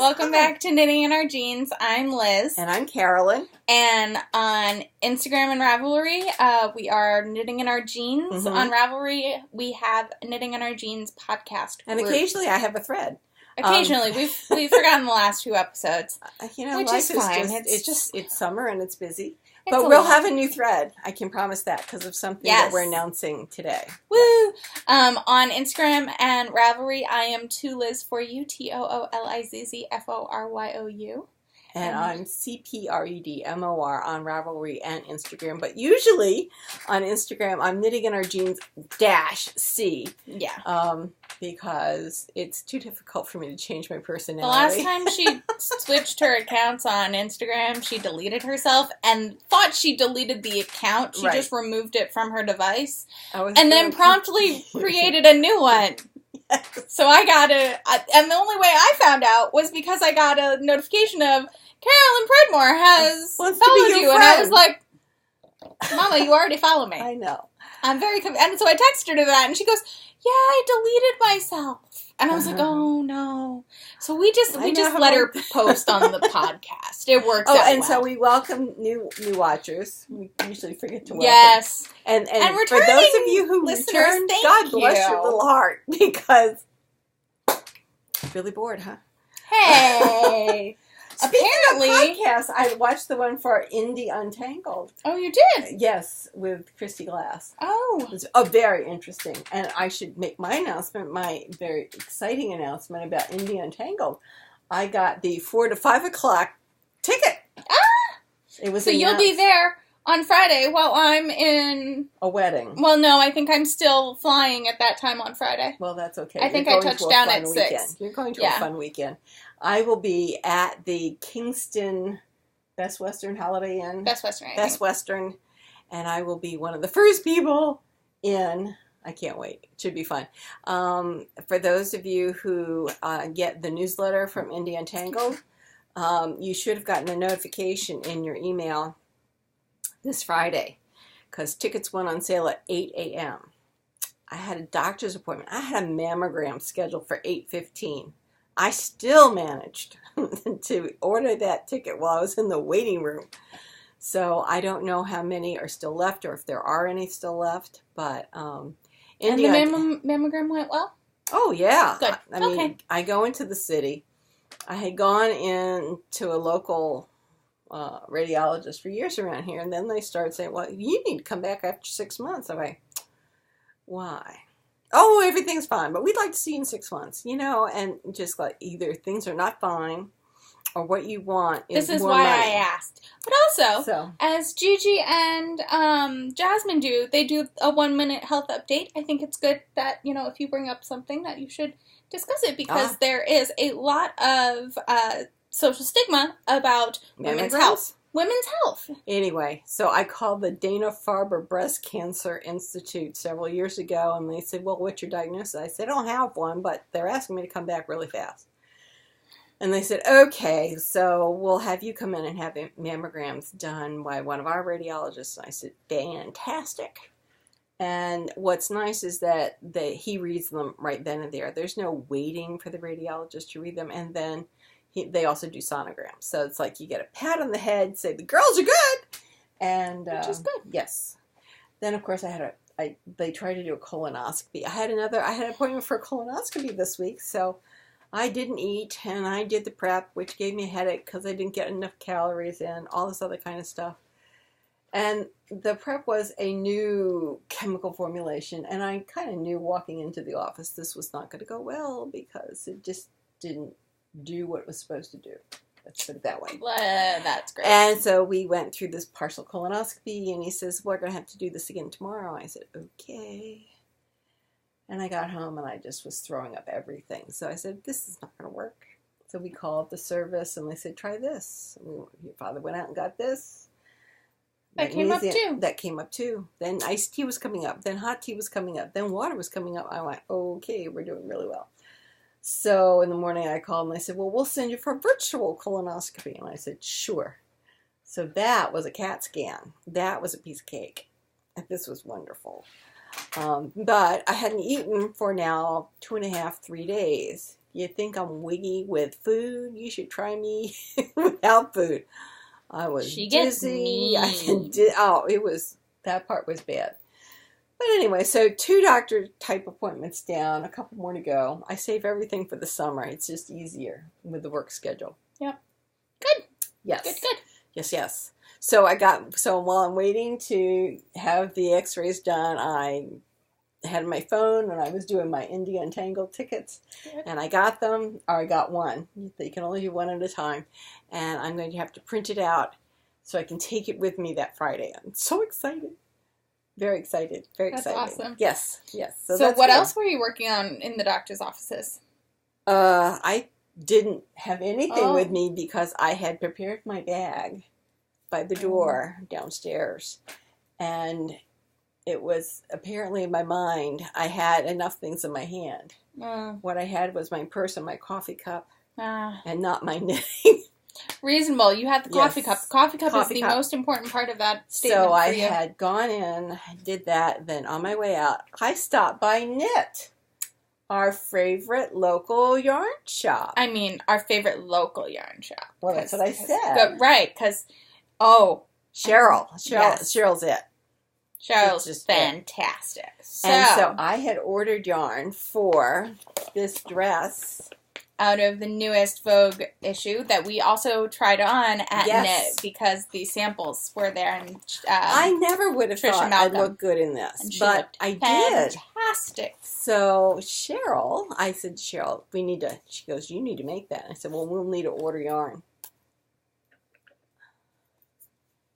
Welcome back to Knitting in Our Jeans. I'm Liz. And I'm Carolyn. And on Instagram and Ravelry, we are Knitting in Our Jeans. On Ravelry, we have Knitting in Our Jeans podcast And group. occasionally I have a thread. Occasionally. We've forgotten the last few episodes. Which life is fine. It's summer and it's busy. It's But we'll have a new thread. I can promise that because of something that we're announcing today. Woo! On Instagram and Ravelry, I am Toolizzforyou, Toolizzforyou. And I'm cpredmor on Ravelry and Instagram. But usually on Instagram, I'm Knitting in Our Jeans -C. Yeah. Because it's too difficult for me to change my The personality. last time she switched her accounts on Instagram, she deleted herself and thought she deleted the account. She just removed it from her device and then promptly created a new one. Yes. So I got and the only way I found out was because I got a notification of Carolyn Predmore has followed you. And I was like, Mama, you already follow me. I know. I'm very and so I texted her that and she goes, yeah, I deleted myself. And I was like, oh no. So we just let her post on the podcast. It works out and well. so we welcome new watchers. We usually forget to welcome. Yes. And for returning those of you who listeners, return, thank God bless you. your little heart because really bored, huh? Hey. Apparently, of podcasts, I watched the one for Indie Untangled. Oh, you did? Yes, with Christy Glass. Oh. It was very interesting. And I should make my announcement, my very exciting announcement about Indie Untangled. I got the 4 to 5 o'clock ticket. Ah! It was so you'll be there on Friday while I'm in a wedding. Well, no, I think I'm still flying at that time on Friday. Well, that's okay. I think I touched down at 6. Weekend. You're going to a fun weekend. I will be at the Kingston Best Western Holiday Inn. Best Western. Best Western. And I will be one of the first people in. I can't wait. It should be fun. For those of you who get the newsletter from Indie Untangled, you should have gotten a notification in your email this Friday because tickets went on sale at 8 a.m. I had a doctor's appointment. I had a mammogram scheduled for 8:15. I still managed to order that ticket while I was in the waiting room. So I don't know how many are still left or if there are any still left. But and the mammogram went well? Oh, yeah. Good. I mean, I go into the city. I had gone into a local radiologist for years around here. And then they started saying, well, you need to come back after 6 months. I'm like, why? Oh, everything's fine, but we'd like to see you in 6 months, and just like either things are not fine or what you want is This is more why money. I asked. But also, as Gigi and Jasmine do, they do a 1-minute health update. I think it's good that, if you bring up something that you should discuss it because there is a lot of social stigma about women's health. Women's health. Anyway, so I called the Dana-Farber Breast Cancer Institute several years ago, and they said, well, what's your diagnosis? I said, I don't have one, but they're asking me to come back really fast. And they said, okay, so we'll have you come in and have mammograms done by one of our radiologists. And I said, fantastic. And what's nice is that he reads them right then and there. There's no waiting for the radiologist to read them, and then they also do sonograms. So it's like you get a pat on the head, say, the girls are good. And, which is good. Yes. Then, of course, they tried to do a colonoscopy. I had an appointment for a colonoscopy this week, so I didn't eat, and I did the prep, which gave me a headache because I didn't get enough calories in, all this other kind of stuff. And the prep was a new chemical formulation, and I kind of knew walking into the office this was not going to go well because it just didn't do what it was supposed to do. Let's put it that way. That's great. And so we went through this partial colonoscopy, and he says, we're going to have to do this again tomorrow. I said, okay. And I got home, and I just was throwing up everything. So I said, this is not going to work. So we called the service, and they said, try this. And your father went out and got this. That came up too. That came up too. Then iced tea was coming up. Then hot tea was coming up. Then water was coming up. I went, okay, we're doing really well. So in the morning I called and I said, well, we'll send you for a virtual colonoscopy. And I said, sure. So that was a CAT scan. That was a piece of cake. This was wonderful. But I hadn't eaten for now 2.5, 3 days. you think I'm wiggy with food, you should try me without food. I was dizzy. That part was bad. But anyway, so 2 doctor type appointments down, a couple more to go. I save everything for the summer. It's just easier with the work schedule. Yep. Good. Yes. Good. Yes. So while I'm waiting to have the x-rays done, I had my phone and I was doing my India Entangled tickets. Good. And I got them, or I got one. You can only do one at a time. And I'm going to have to print it out so I can take it with me that Friday. I'm so excited. Very excited. That's awesome. Yes. So what else were you working on in the doctor's offices? I didn't have anything with me because I had prepared my bag by the door downstairs. And it was apparently in my mind, I had enough things in my hand. What I had was my purse and my coffee cup and not my knitting. Reasonable. You had the coffee cup. The coffee cup is the most important part of that statement. So I had gone in, did that, then on my way out, I stopped by Knit, our favorite local yarn shop. I mean, our favorite local yarn shop. Well, that's what I said. Right, because, Cheryl's it. Cheryl's just fantastic. So I had ordered yarn for this dress. Out of the newest Vogue issue that we also tried on at Knit because the samples were there. And I never would have thought I'd look good in this, but I did. Fantastic. So I said, Cheryl, she goes, you need to make that. I said, well, we'll need to order yarn.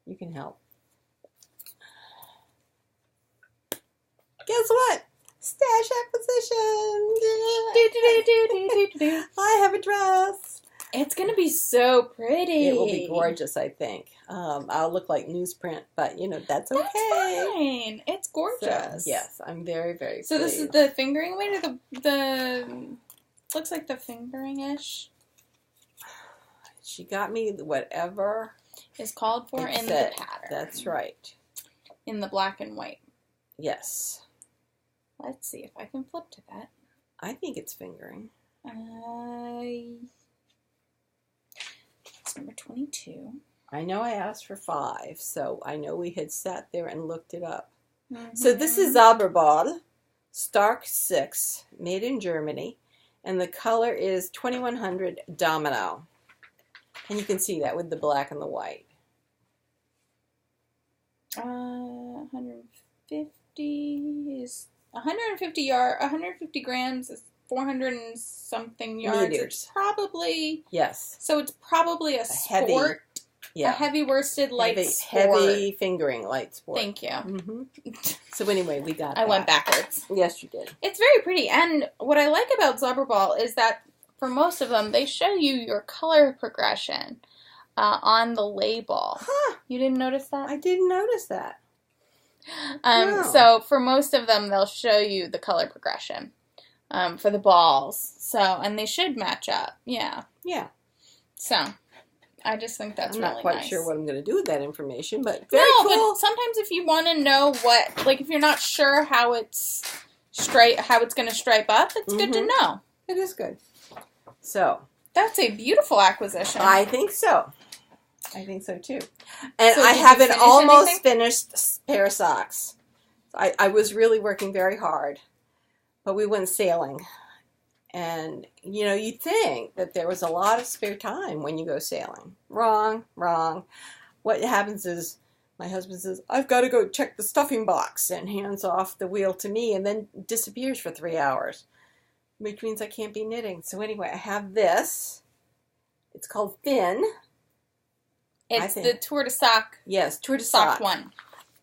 You can help. Guess what? Stash acquisition. I have a dress. It's going to be so pretty. It will be gorgeous, I think. I'll look like newsprint, but, that's okay. That's fine. It's gorgeous. So, yes, I'm very, very pleased. So this is the fingering weight or the looks like the fingering-ish? She got me whatever is called for in the pattern. That's right. In the black and white. Yes. Let's see if I can flip to that. I think it's fingering. It's number 22. I know I asked for 5, so I know we had sat there and looked it up. Mm-hmm. So this is Zauberball, Stark 6, made in Germany, and the color is 2100 Domino. And you can see that with the black and the white. 150 grams is 400 and something yards. Meters. It's probably So it's probably a sport, a heavy worsted light sport, heavy fingering light sport. Thank you. Mm-hmm. So anyway, we got. I went backwards. Yes, you did. It's very pretty, and what I like about Zauberball is that for most of them, they show you your color progression on the label. Huh? You didn't notice that? I didn't notice that. No. So for most of them, they'll show you the color progression for the balls. So, and they should match up. Yeah. So, I just think that's really nice. I'm not quite sure what I'm going to do with that information, but very cool. But sometimes if you want to know if you're not sure how it's going to stripe up, it's good to know. It is good. So. That's a beautiful acquisition. I think so. I think so too. And so I have an almost finished pair of socks. I was really working very hard, but we went sailing. And, you'd think that there was a lot of spare time when you go sailing. Wrong. What happens is my husband says, I've got to go check the stuffing box, and hands off the wheel to me and then disappears for 3 hours, which means I can't be knitting. So anyway, I have this. It's called Finn. It's the Tour de Sock. Yes, Tour de Sock one.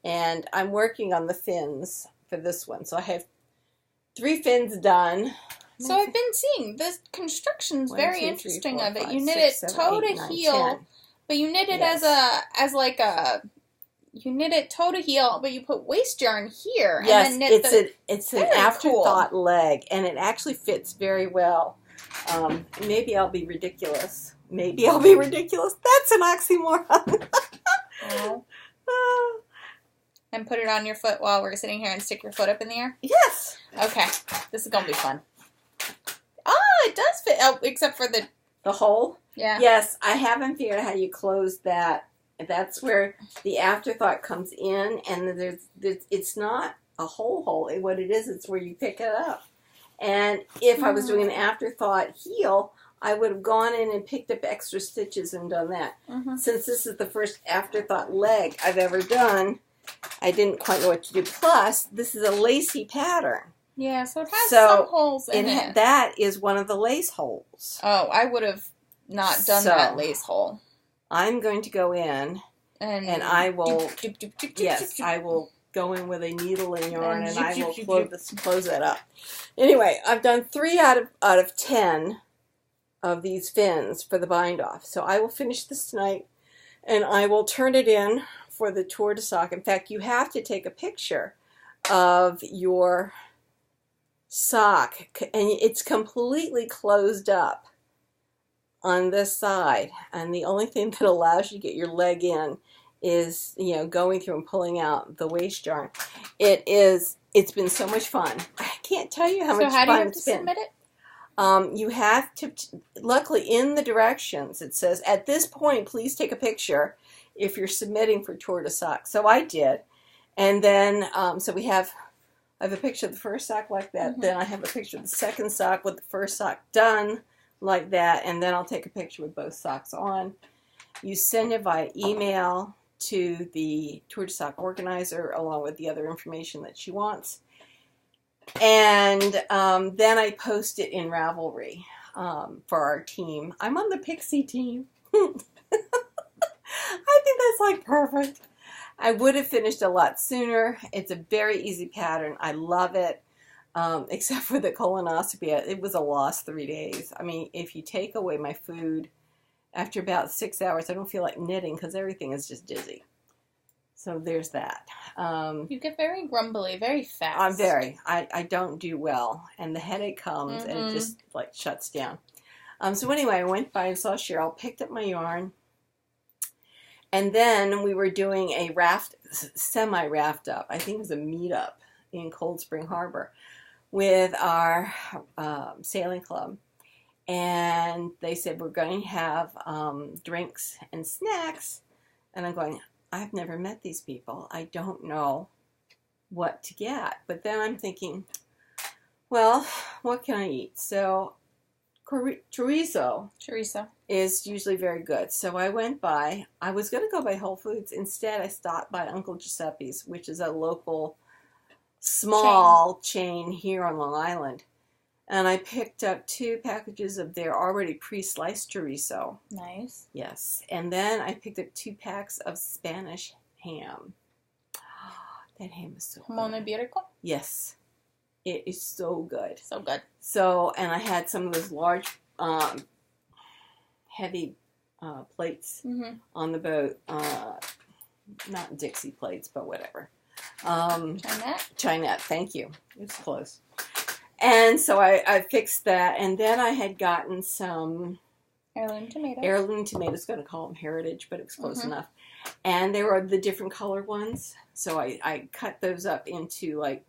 And I'm working on the fins for this one. So I have 3 fins done. So I've been seeing the construction's very interesting of it. You knit it toe to heel, but you knit it you knit it toe to heel, but you put waist yarn here. Yes, and then knit it's an afterthought leg, and it actually fits very well. Maybe I'll be ridiculous. That's an oxymoron. And put it on your foot while we're sitting here and stick your foot up in the air? Yes. Okay. This is going to be fun. it does fit. Oh, except for the hole. Yeah. Yes, I haven't figured out how you close that. That's where the afterthought comes in, and it's not a hole. What it is, it's where you pick it up. And if I was doing an afterthought heel, I would have gone in and picked up extra stitches and done that. Since this is the first afterthought leg I've ever done, I didn't quite know what to do. Plus, this is a lacy pattern. Yeah, so it has some holes in it. That is one of the lace holes. Oh, I would have not done that lace hole. I'm going to go in, and I will, I will go in with a needle and yarn, and I will close that up. Anyway, I've done 3 out of 10 of these fins for the bind off. So I will finish this tonight, and I will turn it in for the tour de sock. In fact, you have to take a picture of your sock, and it's completely closed up on this side, and the only thing that allows you to get your leg in is, going through and pulling out the waist yarn. It's been so much fun. I can't tell you how much fun it's been. So how do you have to submit it? You have to, luckily in the directions, it says, at this point, please take a picture if you're submitting for tour de sock. So I did. And then, so I have a picture of the first sock like that. Then I have a picture of the second sock with the first sock done like that. And then I'll take a picture with both socks on. You send it via email to the tour de sock organizer along with the other information that she wants. And then I post it in Ravelry for our team. I'm on the Pixie team. I think that's like perfect. I would have finished a lot sooner. It's a very easy pattern. I love it. Except for the colonoscopy. It was a lost 3 days. I mean, if you take away my food, after about 6 hours, I don't feel like knitting because everything is just dizzy. So there's that. You get very grumbly, very fast. I'm very. I don't do well. And the headache comes and it just like shuts down. So anyway, I went by and saw Cheryl, picked up my yarn. And then we were doing a semi-raft up. I think it was a meetup in Cold Spring Harbor with our sailing club. And they said, we're going to have drinks and snacks. And I'm going, I've never met these people. I don't know what to get. But then I'm thinking, well, what can I eat? So chorizo is usually very good. So I went by. I was going to go by Whole Foods. Instead, I stopped by Uncle Giuseppe's, which is a local small chain here on Long Island. And I picked up 2 packages of their already pre-sliced chorizo. Nice. Yes. And then I picked up 2 packs of Spanish ham. That ham is so good. Ibérico? Yes. It is so good. So good. So, and I had some of those large, heavy plates on the boat. Not Dixie plates, but whatever. Chinette, thank you. It's close. And so I fixed that, and then I had gotten some heirloom tomatoes. I was going to call them heritage, but it was close enough. And they were the different colored ones. So I cut those up into like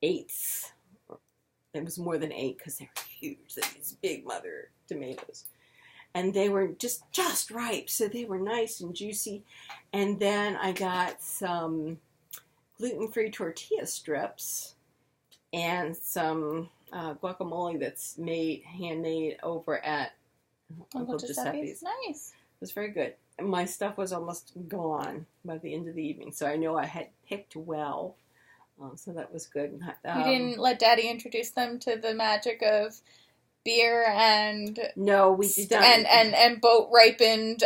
8ths. It was more than 8 because they were huge. They're these big mother tomatoes. And they were just ripe, so they were nice and juicy. And then I got some gluten-free tortilla strips and some guacamole that's handmade over at Uncle Giuseppe's. Nice. It was very good. My stuff was almost gone by the end of the evening, so I know I had picked well. So that was good. You didn't let Daddy introduce them to the magic of beer and... No, we did not. And boat ripened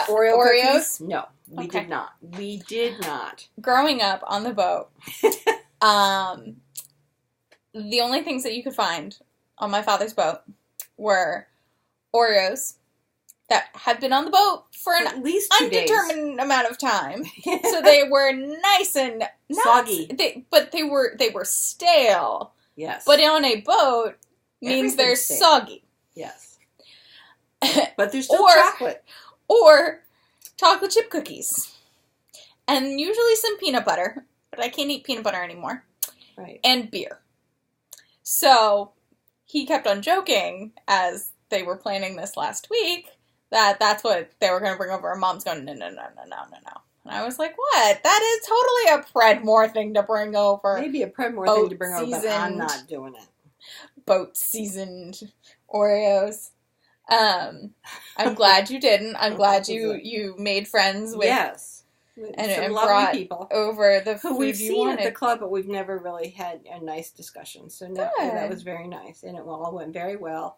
Oreos? No, we did not. We did not. Growing up on the boat, the only things that you could find on my father's boat were Oreos that had been on the boat for an at least 2 undetermined amount of time. So they were nice and soggy. But they were stale. Yes. But on a boat means they're soggy. Yes. But there's still chocolate. Or chocolate chip cookies. And usually some peanut butter. But I can't eat peanut butter anymore. Right. And beer. So he kept on joking as they were planning this last week that's what they were going to bring over. And Mom's going, no. And I was like, what? That is totally a Predmor thing to bring over. Maybe a Predmor thing to bring over, but I'm not doing it. Boat seasoned Oreos. I'm glad you didn't. I'm glad you made friends with and brought people over the food we've you seen wanted at the club, but we've never really had a nice discussion. So no, that was very nice, and it all went very well.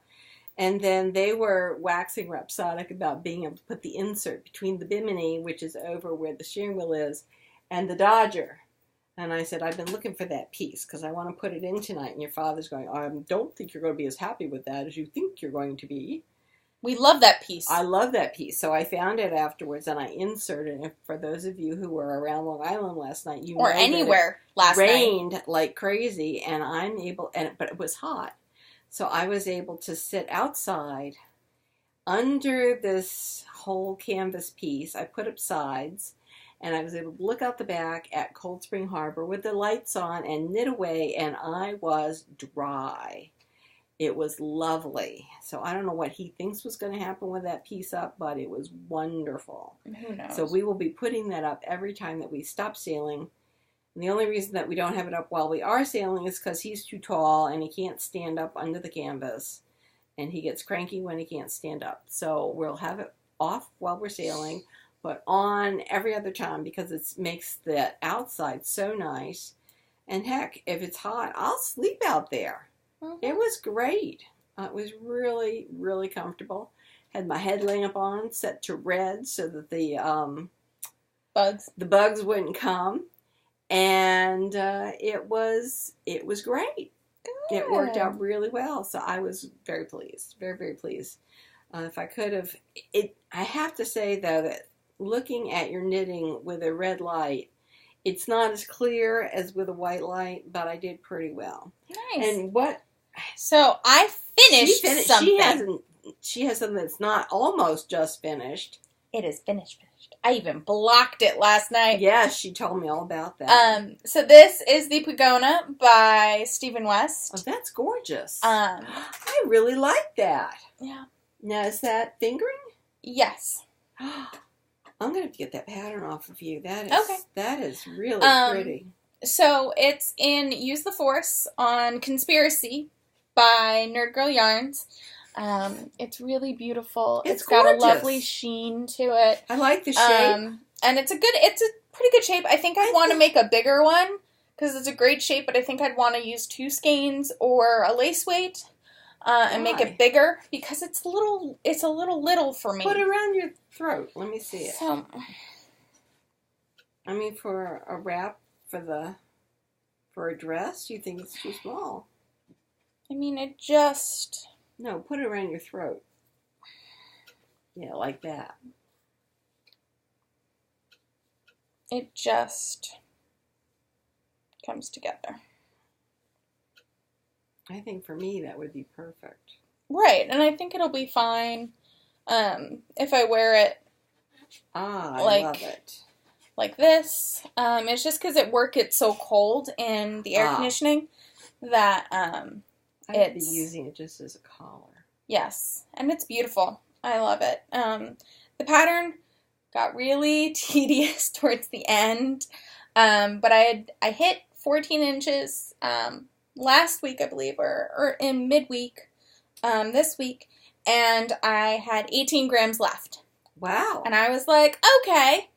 And then they were waxing rhapsodic about being able to put the insert between the Bimini, which is over where the steering wheel is, and the Dodger. And I said, I've been looking for that piece because I want to put it in tonight. And your father's going, I don't think you're going to be as happy with that as you think you're going to be. We love that piece. I love that piece. So I found it afterwards and I inserted it. For those of you who were around Long Island last night, you or know anywhere last night. It rained like crazy, and but it was hot. So I was able to sit outside under this whole canvas piece. I put up sides, and I was able to look out the back at Cold Spring Harbor with the lights on and knit away, and I was dry. It was lovely. So I don't know what he thinks was going to happen with that piece up, but it was wonderful. Who knows? So we will be putting that up every time that we stop sailing. And the only reason that we don't have it up while we are sailing is because he's too tall and he can't stand up under the canvas. And he gets cranky when he can't stand up. So we'll have it off while we're sailing, but on every other time because it makes the outside so nice. And heck, if it's hot, I'll sleep out there. Mm-hmm. It was great. It was really, really comfortable. Had my headlamp on, set to red so that the bugs wouldn't come. And it was great. Good. It worked out really well. So I was very pleased. Very, very pleased. If I could have... I have to say, though, that looking at your knitting with a red light, it's not as clear as with a white light, but I did pretty well. Nice. And what... So I finished something. She has something that's not almost just finished. It is finished. I even blocked it last night. Yes, she told me all about that. So this is the Pagona by Stephen West. Oh, that's gorgeous. I really like that. Yeah. Now, is that fingering? Yes. I'm going to have to get that pattern off of you. Okay. That is really pretty. So it's in Use the Force on Conspiracy by Nerd Girl Yarns. It's really beautiful. It's got a lovely sheen to it. I like the shape. And it's a pretty good shape. I think I'd want to make a bigger one because it's a great shape, but I think I'd want to use 2 skeins or a lace weight and make it bigger because it's a little for me. Put it around your throat. Let me see it. So, I mean, for a wrap for a dress, you think it's too small? I mean, it just... No, put it around your throat. Yeah, like that. It just comes together. I think for me that would be perfect. Right, and I think it'll be fine if I wear it. I love it. Like this. It's just because at work it's so cold in the air conditioning that I'd be using it just as a collar. Yes, and it's beautiful. I love it. The pattern got really tedious towards the end, but I hit 14 inches last week, I believe, or in midweek this week, and I had 18 grams left. Wow. And I was like, okay.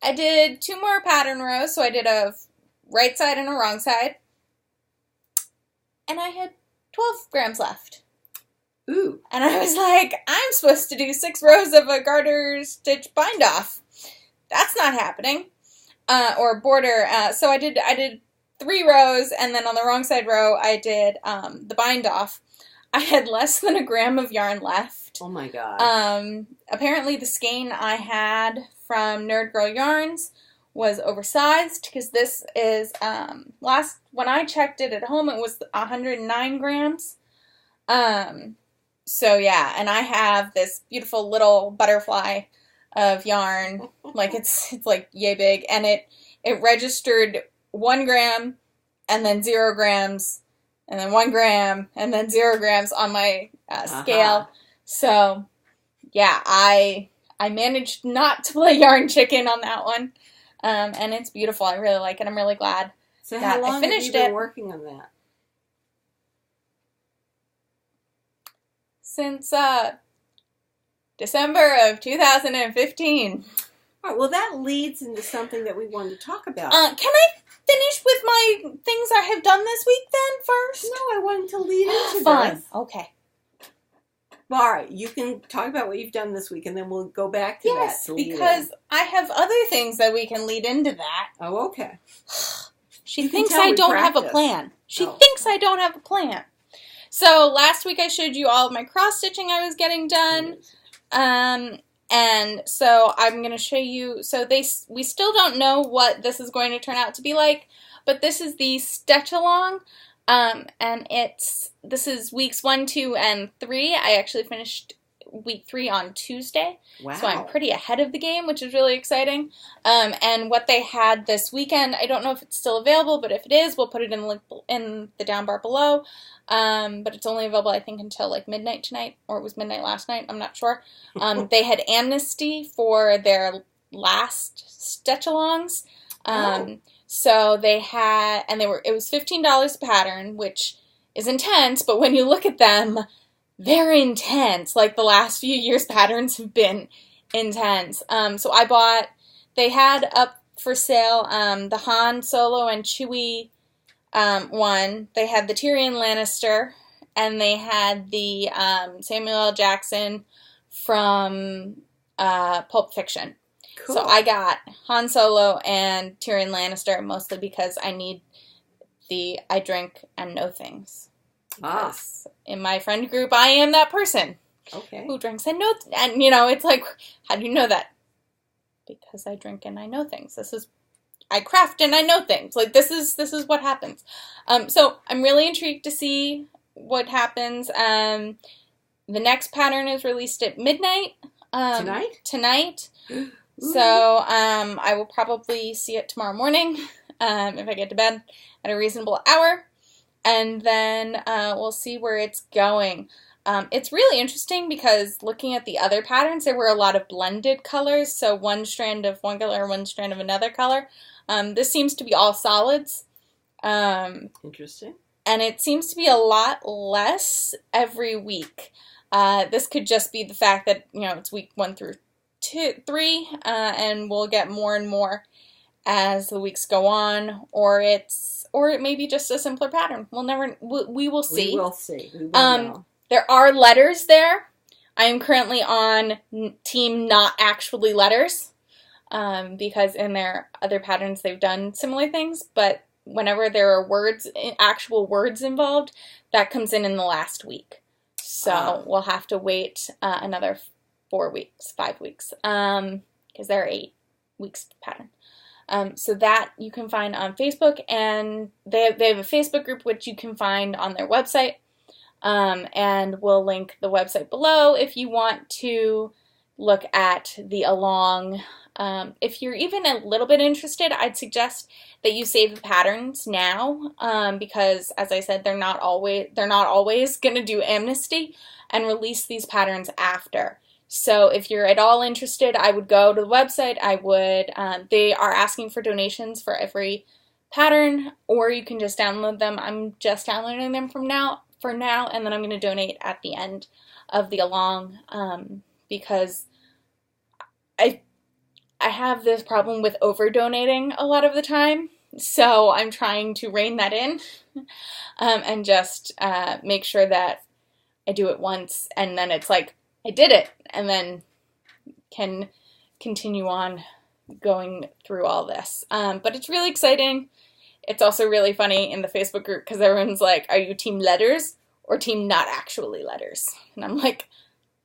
I did 2 more pattern rows, so I did a right side and a wrong side, and I had 12 grams left. Ooh. And I was like, I'm supposed to do 6 rows of a garter stitch bind off. That's not happening. Or border. So I did 3 rows, and then on the wrong side row, I did the bind off. I had less than a gram of yarn left. Oh my god. Apparently the skein I had from Nerd Girl Yarns was oversized, because this is, when I checked it at home, it was 109 grams. So yeah, and I have this beautiful little butterfly of yarn, like it's like yay big, and it registered 1 gram, and then 0 grams, and then 1 gram, and then 0 grams on my scale. So, yeah, I managed not to play yarn chicken on that one, and it's beautiful. I really like it. I'm really glad. So how long have you been working on that? Since December of 2015. All right, well, that leads into something that we wanted to talk about. Can I finish with my things I have done this week then first? No, I wanted to lead into Fine. this. Okay. Well, all right, you can talk about what you've done this week, and then we'll go back to that. Yes, because I have other things that we can lead into that. Oh, okay. She thinks I don't have a plan. She thinks I don't have a plan. So last week I showed you all of my cross stitching I was getting done. And so I'm going to show you, so we still don't know what this is going to turn out to be like, but this is the Steotch Along, and this is weeks 1, 2, and 3. I actually finished week 3 on Tuesday, wow. So I'm pretty ahead of the game, which is really exciting. And what they had this weekend, I don't know if it's still available, but if it is, we'll put it in the link in the down bar below. But it's only available, I think, until like midnight tonight, or it was midnight last night, I'm not sure. They had amnesty for their last Steotch Alongs. So they had, and it was $15 a pattern, which is intense, but when you look at them, they're intense. Like the last few years' patterns have been intense. So they had up for sale the Han Solo and Chewie one. They had the Tyrion Lannister, and they had the Samuel L. Jackson from Pulp Fiction. Cool. So I got Han Solo and Tyrion Lannister mostly because I need I drink and know things. In my friend group, I am that person. Okay. Who drinks and knows, and it's like, how do you know that? Because I drink and I know things. I craft and I know things. Like this is what happens. So I'm really intrigued to see what happens. The next pattern is released at midnight. Tonight. So I will probably see it tomorrow morning if I get to bed at a reasonable hour. And then we'll see where it's going. It's really interesting because looking at the other patterns, there were a lot of blended colors. So one strand of one color, one strand of another color. This seems to be all solids. Interesting. And it seems to be a lot less every week. This could just be the fact that, it's week 1 through 3, and we'll get more and more as the weeks go on, or it may be just a simpler pattern. We will see. We will see. We will know. There are letters there. I am currently on team not actually letters, because in their other patterns they've done similar things, but whenever there are actual words involved, that comes in the last week. So we'll have to wait another 5 weeks, because there are 8 weeks pattern. So that you can find on Facebook, and they have a Facebook group which you can find on their website, and we'll link the website below if you want to look at the Along. If you're even a little bit interested, I'd suggest that you save the patterns now, because as I said, they're not always going to do amnesty and release these patterns after. So if you're at all interested, I would go to the website. They are asking for donations for every pattern, or you can just download them. I'm just downloading them for now, and then I'm going to donate at the end of the Along, because I have this problem with over-donating a lot of the time, so I'm trying to rein that in, and just make sure that I do it once, and then it's like, I did it, and then can continue on going through all this. But it's really exciting. It's also really funny in the Facebook group because everyone's like, are you team letters or team not actually letters? And I'm like,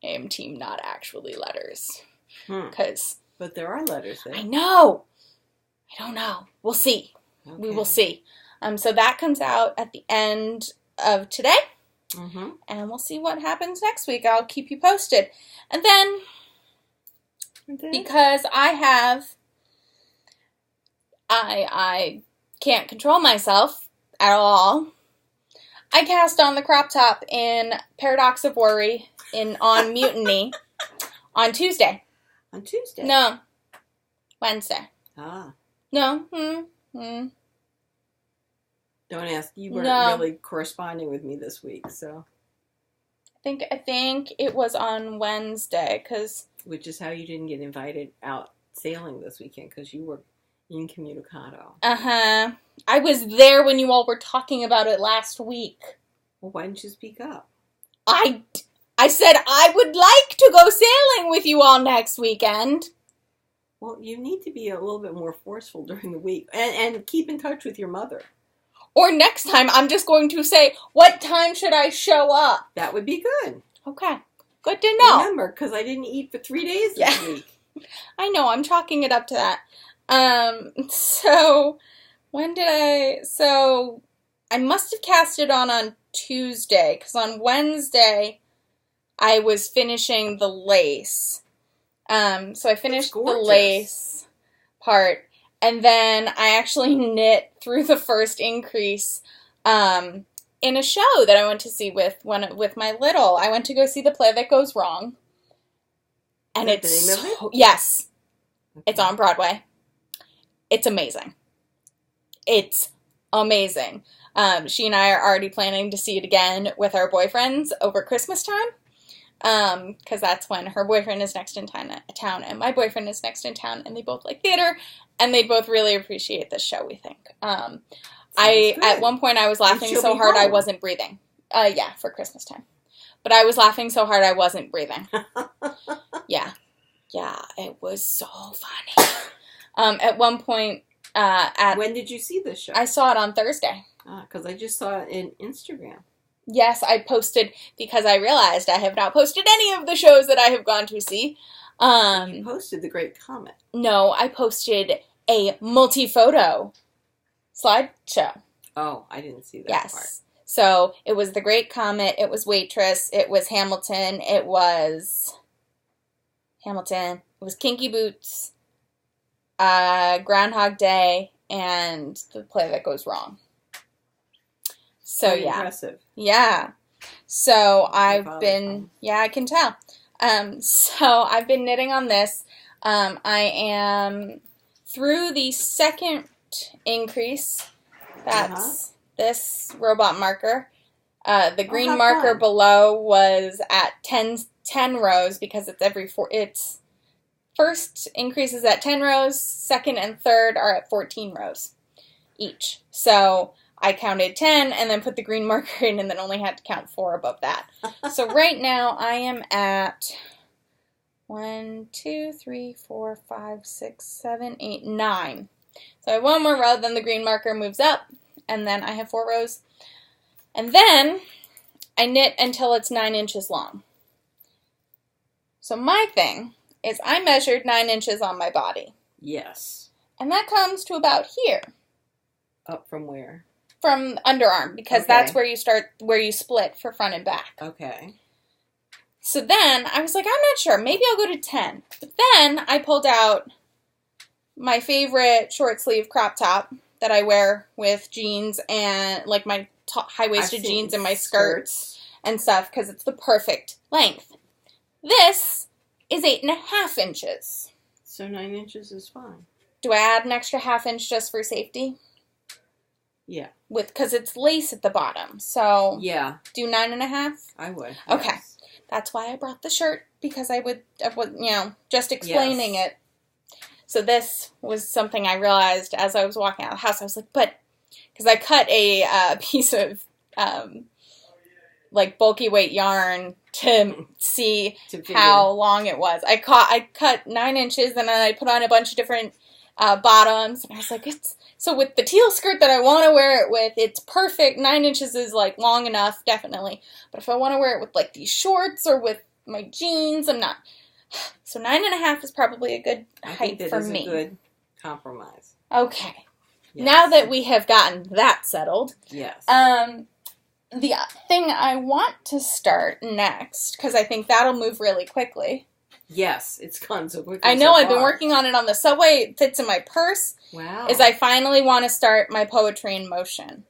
I am team not actually letters. But there are letters there. I know. I don't know. We'll see. Okay. We will see. So that comes out at the end of today. Mm-hmm. And we'll see what happens next week. I'll keep you posted. And then, because I can't control myself at all, I cast on the crop top in Paradox of Worry on Mutiny on Tuesday. On Tuesday? No. Wednesday. Ah. No. Don't ask. You weren't really corresponding with me this week, so. I think it was on Wednesday, which is how you didn't get invited out sailing this weekend, because you were incommunicado. Uh-huh. I was there when you all were talking about it last week. Well, why didn't you speak up? I said I would like to go sailing with you all next weekend. Well, you need to be a little bit more forceful during the week. And keep in touch with your mother. Or next time, I'm just going to say, what time should I show up? That would be good. Okay. Good to know. Remember, because I didn't eat for 3 days this week. I know, I'm chalking it up to that. So I must have cast it on Tuesday, because on Wednesday, I was finishing the lace. So I finished the lace part, and then I actually knit through the first increase, in a show that I went to see with my little. I went to go see The Play That Goes Wrong. And it's the name of it? Yes. Okay. It's on Broadway. It's amazing. It's amazing. She and I are already planning to see it again with our boyfriends over Christmas time. Because that's when her boyfriend is next in town and my boyfriend is next in town, and they both like theater, and they both really appreciate this show, we think. At one point I was laughing so hard I wasn't breathing. Yeah, for Christmas time. But I was laughing so hard I wasn't breathing. Yeah. Yeah, it was so funny. At one point, when did you see this show? I saw it on Thursday. Because I just saw it in Instagram. Yes, I posted, because I realized I have not posted any of the shows that I have gone to see. You posted The Great Comet. No, I posted a multi-photo slideshow. Oh, I didn't see that part. So, it was The Great Comet, it was Waitress, it was Hamilton, it was Kinky Boots, Groundhog Day, and The Play That Goes Wrong. So, very yeah. Impressive. Yeah. So, I can tell. So, I've been knitting on this. I am through the second increase. That's this robot marker. The green marker below was at 10 rows, because it's it's first increase is at 10 rows, second and third are at 14 rows each. So I counted 10 and then put the green marker in, and then only had to count 4 above that. So right now I am at 1, 2, 3, 4, 5, 6, 7, 8, 9. So I have one more row, then the green marker moves up, and then I have 4 rows. And then I knit until it's 9 inches long. So my thing is I measured 9 inches on my body. Yes. And that comes to about here. Up from where? From underarm, because that's where you split for front and back. Okay. So then I was like, I'm not sure. Maybe I'll go to 10. But then I pulled out my favorite short sleeve crop top that I wear with jeans and like my high-waisted jeans and my skirts and stuff, because it's the perfect length. This is 8.5 inches. So 9 inches is fine. Do I add an extra ½ inch just for safety? Yeah. Because it's lace at the bottom. So yeah. Do 9.5? I would. Okay. Yes. That's why I brought the shirt, because I would just explaining it. So this was something I realized as I was walking out of the house. I was like, because I cut a piece of like bulky weight yarn to see how long it was. I cut 9 inches, and then I put on a bunch of different bottoms, and I was like, so with the teal skirt that I want to wear it with, it's perfect. 9 inches is like long enough, definitely. But if I want to wear it with like these shorts or with my jeans, I'm not. So 9.5 is probably a good height for me. A good compromise. Okay. Yes. Now that we have gotten that settled. Yes. The thing I want to start next, because I think that'll move really quickly. Yes, it's gone so quickly. I know, I've been working on it on the subway. It fits in my purse. Wow. Is I finally want to start my poetry in motion.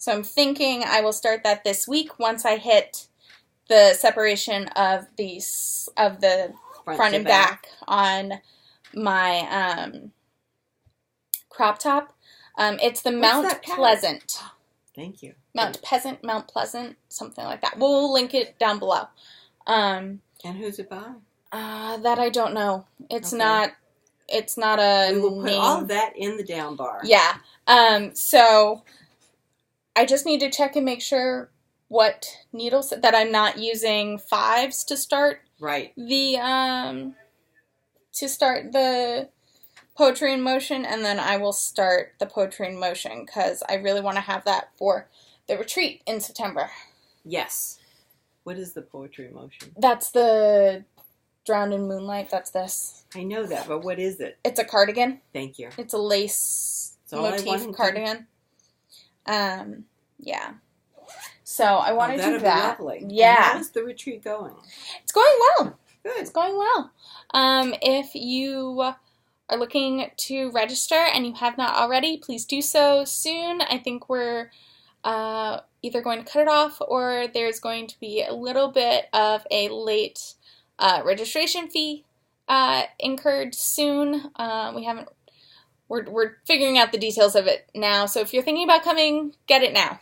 So I'm thinking I will start that this week once I hit the separation of the front and back on my crop top. It's the Mount Pleasant. Thank you. Mount Pleasant, something like that. We'll link it down below. And who's it by? That I don't know. It's not a We will put name. all of that in the down bar. Yeah. So I just need to check and make sure what needles that I'm not using 5s to start. Right. The Poetry in Motion, and then I will start the Poetry in Motion because I really want to have that for the retreat in September. Yes. What is the Poetry in Motion? That's the Drowned in Moonlight. That's this. I know that, but what is it? It's a cardigan. Thank you. It's a lace motif cardigan. Yeah. So I want to do that. Be lovely. Yeah. And how is the retreat going? It's going well. Good. It's going well. If you are looking to register and you have not already, please do so soon. I think we're either going to cut it off or there's going to be a little bit of a late registration fee incurred soon. We're figuring out the details of it now. So if you're thinking about coming, get it now.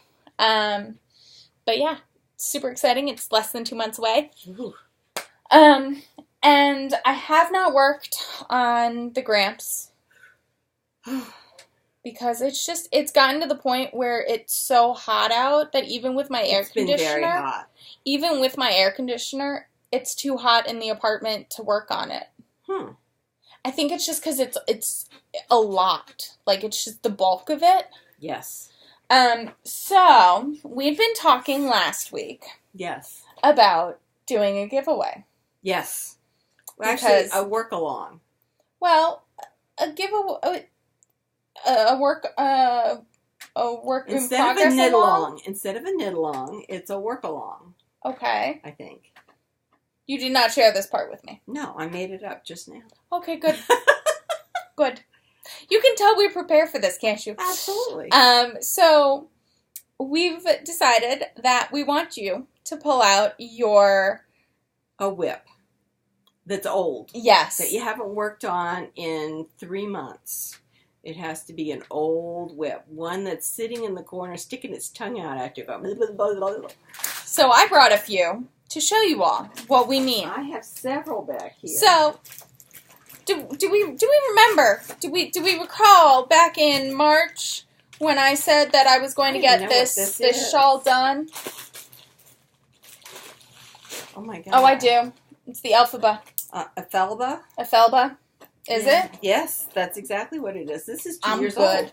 But yeah, super exciting. It's less than 2 months away. Ooh. And I have not worked on the Gramps because it's gotten to the point where it's so hot out that even with my air conditioner, it's been very hot. Even with my air conditioner, it's too hot in the apartment to work on it. I think it's just because it's a lot. Like, it's just the bulk of it. Yes. So, we've been talking last week. Yes. About doing a giveaway. Yes. Well, actually, a work-along. Well, a giveaway... A work in progress along? Instead of a knit-along, it's a work-along. Okay. I think. You did not share this part with me. No, I made it up just now. Okay, good. Good. You can tell we prepare for this, can't you? Absolutely. So we've decided that we want you to pull out a whip that's old. Yes. That you haven't worked on in 3 months. It has to be an old whip. One that's sitting in the corner, sticking its tongue out at you. So I brought a few to show you all what we mean. I have several back here. So, do we remember? Do we recall back in March when I said that I was going to get this shawl done? Oh my god. Oh, I do. It's the Elphaba. Elphaba? Elphaba. Is it? Yes, that's exactly what it is. This is 2 years old.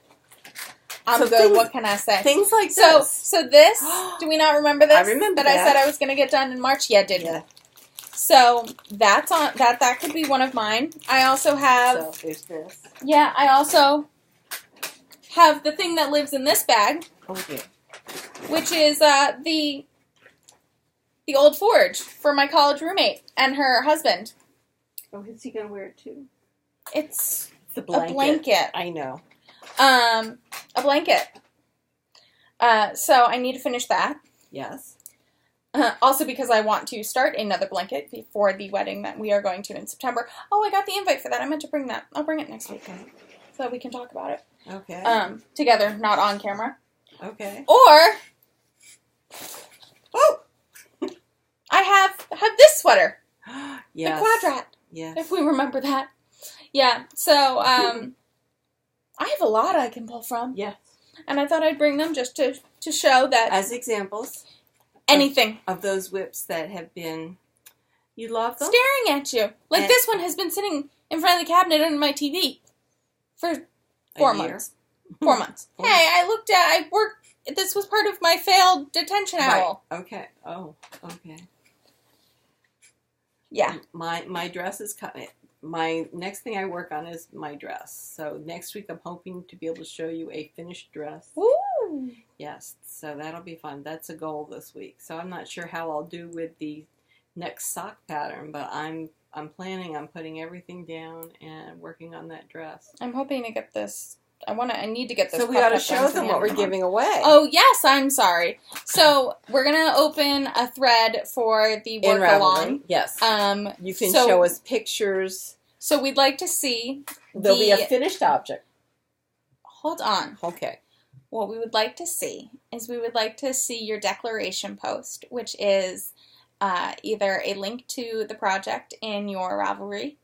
I'm good. Things, what can I say? Things like this. So this, do we not remember this? I remember that. I said I was going to get done in March? Yeah, didn't. Yeah. So that's on that could be one of mine. I also have... So there's this. Yeah, I also have the thing that lives in this bag. Okay. Which is the old forge for my college roommate and her husband. Oh, is he going to wear it too? It's a blanket. I know. A blanket. So I need to finish that. Yes. Also because I want to start another blanket before the wedding that we are going to in September. Oh, I got the invite for that. I meant to bring that. I'll bring it next week so that we can talk about it. Okay. Together, not on camera. Okay. Or, I have this sweater. Yes. The Quadrat. Yes. If we remember that. Yeah. So, I have a lot I can pull from. Yes. And I thought I'd bring them just to show that. As examples. Anything. Of those whips that have been, you love them? Staring at you. Like this one has been sitting in front of the cabinet under my TV for 4 months. 4 months. Hey, I worked, this was part of my failed detention owl. Right. Okay. Oh, okay. Yeah. My dress is coming. My next thing I work on is my dress. So next week I'm hoping to be able to show you a finished dress. Ooh. Yes, so that'll be fun. That's a goal this week. So I'm not sure how I'll do with the next sock pattern, but I'm planning on putting everything down and working on that dress. I'm hoping to get this I need to get this. So we ought to show them what we're giving away. Oh, yes, I'm sorry. So we're going to open a thread for the work along. Yes. You can show us pictures. So we'd like to see. There'll be a finished object. Hold on. Okay. What we would like to see is your declaration post, which is either a link to the project in your Ravelry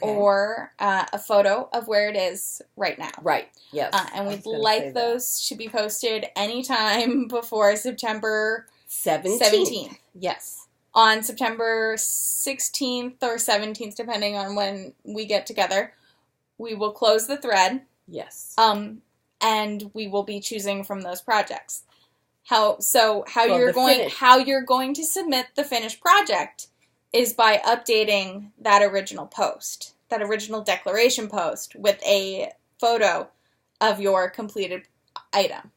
or a photo of where it is right now. Right, yes. And we'd like those to be posted anytime before September 17th. Yes. On September 16th or 17th, depending on when we get together, we will close the thread. Yes. And we will be choosing from those projects. How you're going to submit the finished project is by updating that original post, that original declaration post with a photo of your completed item.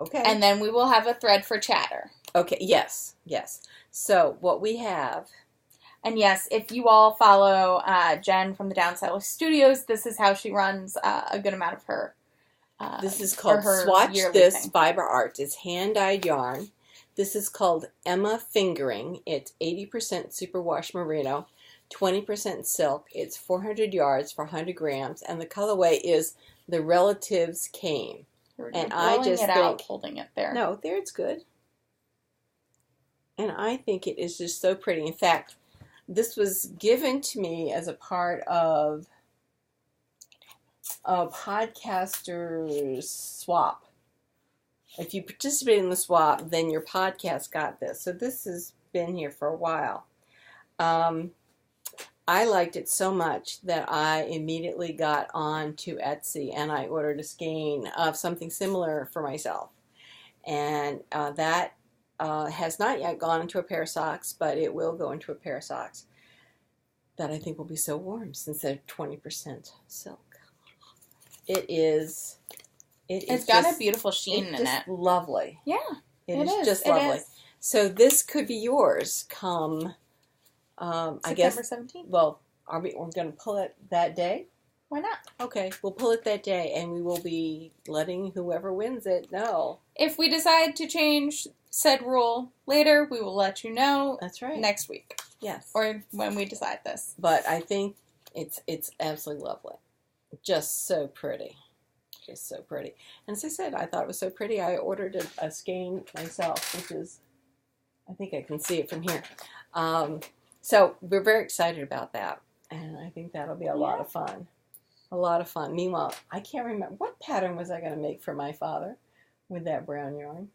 Okay. And then we will have a thread for chatter. Okay, yes. So what we have... And yes, if you all follow Jen from the Downside Studios, this is how she runs a good amount of her. This is called Swatch This Fiber Art. It's hand-dyed yarn. This is called Emma Fingering. It's 80% superwash merino, 20% silk. It's 400 yards for 100 grams, and the colorway is The Relatives Came. And I just think, holding it there. No, there it's good. And I think it is just so pretty. In fact, this was given to me as a part of a podcaster's swap. If you participate in the swap, then your podcast got this. So this has been here for a while. I liked it so much that I immediately got on to Etsy and I ordered a skein of something similar for myself. And that has not yet gone into a pair of socks, but it will go into a pair of socks that I think will be so warm since they're 20% silk. It's got a beautiful sheen in it. It's lovely. Yeah. It is just lovely. So this could be yours come, I guess. September 17th. Well, we're going to pull it that day? Why not? Okay, we'll pull it that day, and we will be letting whoever wins it know. If we decide to change said rule later, we will let you know. That's right. Next week. Yes. Or when we decide this. But I think it's absolutely lovely. Just so pretty. Just so pretty. And as I said, I thought it was so pretty. I ordered a skein myself, which is, I think I can see it from here. So we're very excited about that. And I think that'll be a lot of fun. A lot of fun. Meanwhile, I can't remember. What pattern was I going to make for my father with that brown yarn?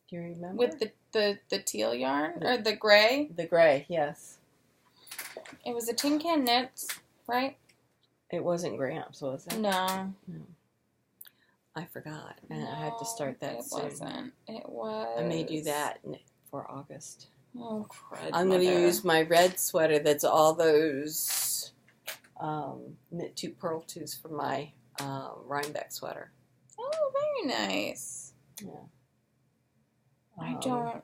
Do you remember? With the teal yarn? Or the gray? The gray, yes. It was a Tin Can Knits, right? It wasn't Gramps, was it? No. I forgot. And I had to start that soon. It wasn't. It was... I may do that for August. Oh, crud. I'm going to use my red sweater that's all those knit two purl twos for my Rhinebeck sweater. Oh, very nice. Yeah. I don't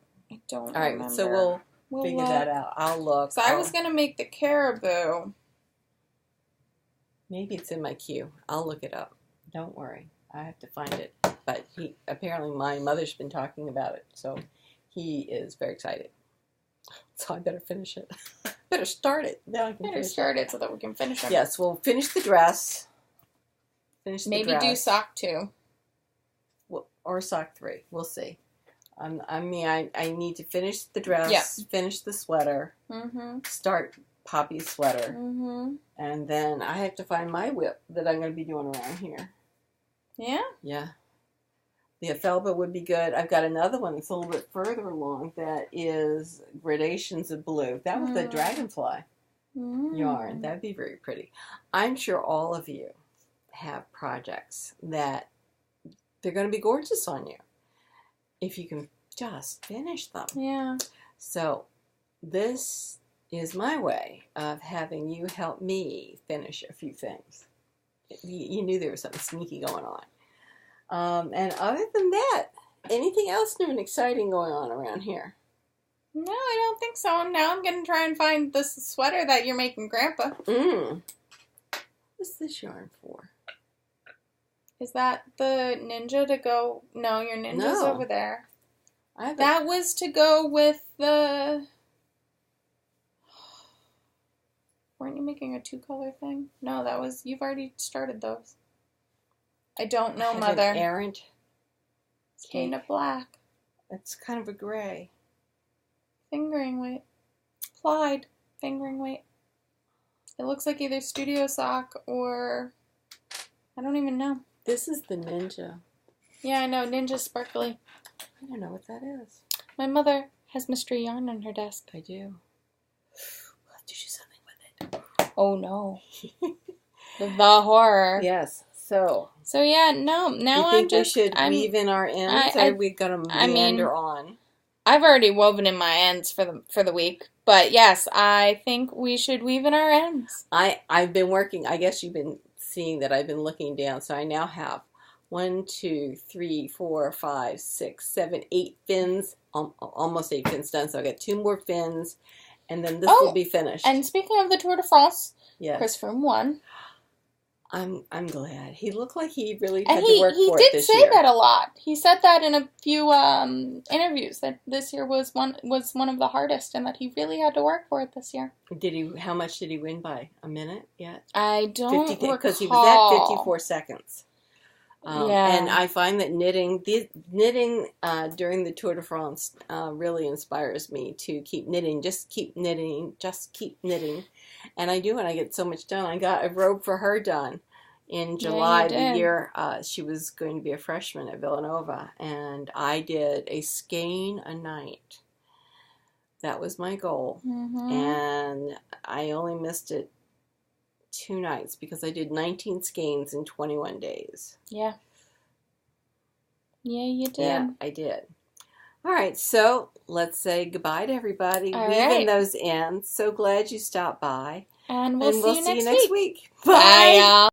all right, remember. so we'll figure that out. I'll look. So I was going to make the caribou. Maybe it's in my queue. I'll look it up. Don't worry. I have to find it. But apparently my mother's been talking about it, so he is very excited. So I better finish it. Better start it. Now I can better start it so that we can finish it. Yes, we'll finish the dress. Maybe do sock 2. Or sock 3. We'll see. I need to finish the dress, finish the sweater, start Poppy's sweater, and then I have to find my whip that I'm going to be doing around here. Yeah? Yeah. The Elphaba would be good. I've got another one that's a little bit further along that is gradations of blue. That was the dragonfly yarn. That'd be very pretty. I'm sure all of you have projects that they're going to be gorgeous on you if you can just finish them. Yeah. So this is my way of having you help me finish a few things. You knew there was something sneaky going on. And other than that, anything else new and exciting going on around here? No, I don't think so. Now I'm going to try and find this sweater that you're making Grandpa. What's this yarn for? Is that the ninja to go? No, your ninja's over there. That was to go with the... Weren't you making a 2-color thing? No, that was... You've already started those. I don't know, Mother. An errant. It's kind of black. It's kind of a gray. Fingering weight. Plied fingering weight. It looks like either studio sock or... I don't even know. This is the ninja. Yeah, I know. Ninja sparkly. I don't know what that is. My mother has mystery yarn on her desk. I do. We'll have to do something with it. Oh, no. The horror. Yes. So yeah, no. Now you think we should weave in our ends, or are we going to meander on? I've already woven in my ends for the week, but yes, I think we should weave in our ends. I've been working. I guess you've been seeing that I've been looking down, so I now have 1, 2, 3, 4, 5, 6, 7, 8 fins. Almost 8 fins done. So I got 2 more fins, and then this will be finished. And speaking of the Tour de France, yes, Chris Froome won. I'm glad. He looked like he really had to work for it this year. He did say that a lot. He said that in a few interviews, that this year was one of the hardest, and that he really had to work for it this year. How much did he win by? A minute yet? I don't recall. Because he was at 54 seconds. Yeah. And I find that knitting during the Tour de France really inspires me to keep knitting. Just keep knitting. And I do, and I get so much done. I got a robe for her done in July, the year she was going to be a freshman at Villanova. And I did a skein a night. That was my goal. Mm-hmm. And I only missed it 2 nights because I did 19 skeins in 21 days. Yeah. Yeah, you did. Yeah, I did. All right, so let's say goodbye to everybody. Weaving those ends. So glad you stopped by. And we'll see you next week. Bye. Bye, y'all.